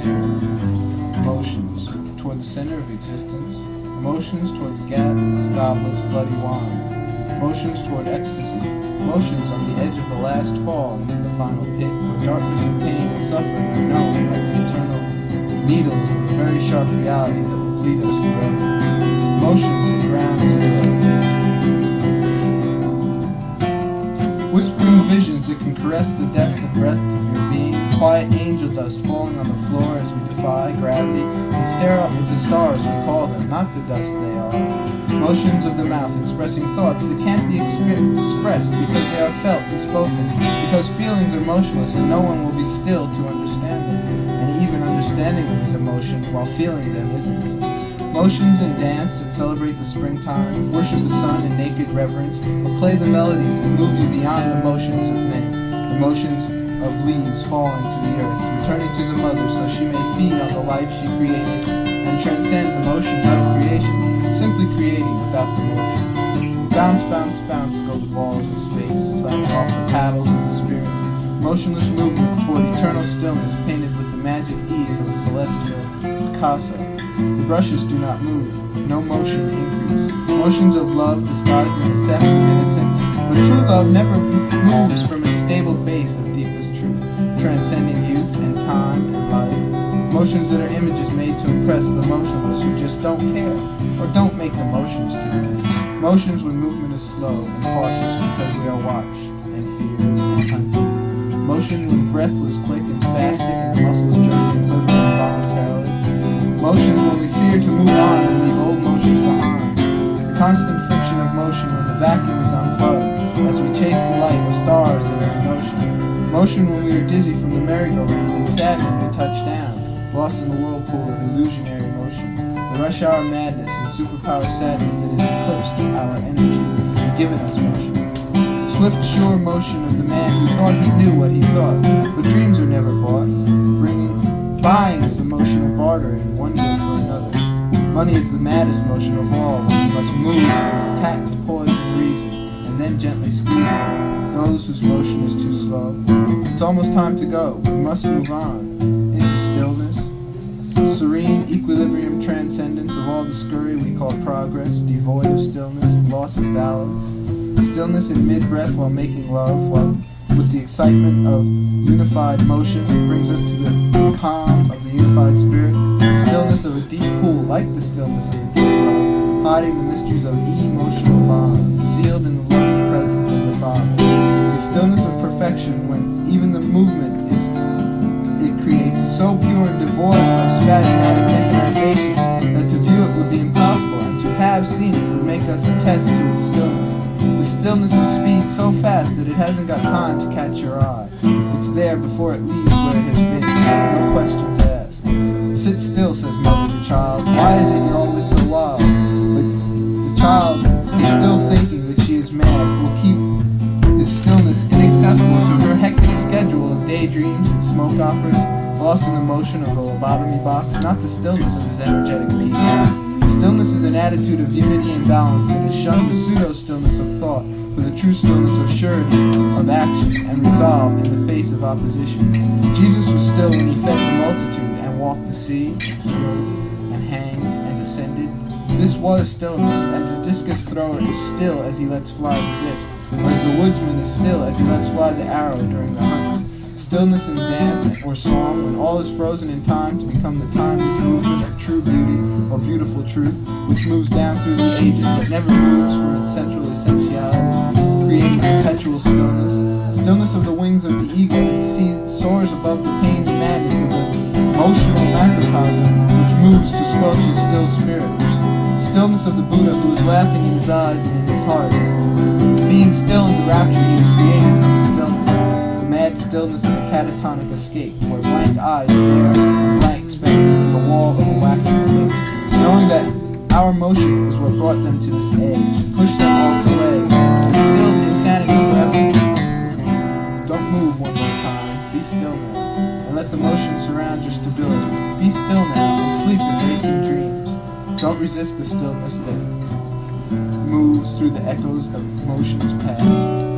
zero. Emotions toward the center of existence. Emotions toward the goblet's bloody wine. Motions toward ecstasy, motions on the edge of the last fall into the final pit, where darkness and pain and suffering are known like the eternal needles of a very sharp reality that will bleed us forever. Motions at ground zero. Whispering visions that can caress the depth and breadth of your being, quiet angel dust falling on the floor as we defy gravity and stare up at the stars we call them, not the dust they are. Motions of the mouth expressing thoughts that can't be expressed because they are felt and spoken, because feelings are motionless and no one will be still to understand them, and even understanding them is emotion while feeling them isn't. Motions in dance that celebrate the springtime, worship the sun in naked reverence, or play the melodies that move you beyond the motions of men, the motions of leaves falling to the earth, returning to the mother so she may feed on the life she created, and transcend the motions of creation, simply creating without the motion. Bounce, bounce, bounce go the balls of space, slapping off the paddles of the spirit. Motionless movement toward eternal stillness, painted with the magic ease of a celestial Picasso. The brushes do not move, no motion increase. Motions of love disguised in the theft of innocence, but true love never moves from its stable base of deepest truth, transcending youth and time and life. Motions that are images made to impress the motionless who just don't care, or don't make the motions to. Motions when movement is slow and cautious because we are watched and feared and hunted. Motion when breath was quick and spastic and the muscles jerked and quivered involuntarily. Motions when we fear to move on and leave old motions behind. The constant friction of motion when the vacuum is unplugged as we chase the light of stars that are in motion. Motion when we are dizzy from the merry-go-round and sad when we touch down, lost in the whirlpool of illusionary motion. The rush hour madness and superpower sadness that has eclipsed our energy and given us motion. Swift, sure motion of the man who thought he knew what he thought, but dreams are never bought. Buying is the motion of bartering, one good for another. Money is the maddest motion of all, when you must move with tact, poise, and reason, and then gently squeeze those whose motion is too slow. It's almost time to go. We must move on into stillness. Serene equilibrium transcendence of all the scurry we call progress, devoid of stillness, loss of balance. Stillness in mid-breath while making love, while with the excitement of unified motion brings us to the calm of the unified spirit, the stillness of a deep pool, like the stillness of a deep well, hiding the mysteries of emotional bond, sealed in the loving presence of the Father. The stillness of perfection, when even the movement it creates is so pure and devoid of spasmodic mechanization that to view it would be impossible, and to have seen it would make us attest to its stillness. The stillness of speed so fast that it hasn't got time to catch your eye. It's there before it leaves where it has been, no questions asked. Sit still, says mother to child. Why is it you're always so wild? But the child is still thinking that she is mad, will keep his stillness inaccessible to her hectic schedule of daydreams and smoke operas, lost in the motion of the lobotomy box, not the stillness of his energetic being. Stillness is an attitude of unity and balance that has shunned the pseudo-stillness of thought for the true stillness of surety, of action, and resolve in the face of opposition. Jesus was still when he fed the multitude and walked the sea, and healed, and hanged, and ascended. This was stillness, as the discus thrower is still as he lets fly the disc, or as the woodsman is still as he lets fly the arrow during the hunt. Stillness in dance or song, when all is frozen in time to become the timeless movement of true beauty or beautiful truth, which moves down through the ages but never moves from its central essentiality, creating perpetual stillness. Stillness of the wings of the eagle as the sea soars above the pain and madness of the emotional macrocosm which moves to squelch his still spirit. Stillness of the Buddha who is laughing in his eyes and in his heart, being still in the rapture he has created from the stillness. Mad stillness of a catatonic escape, where blank eyes stare in blank space in the wall of a waxen face, knowing that our motion is what brought them to this edge, pushed them off the way, instilled insanity forever. Don't move one more time, be still now, and let the motion surround your stability. Be still now, and sleep in racing dreams. Don't resist the stillness that moves through the echoes of motions past.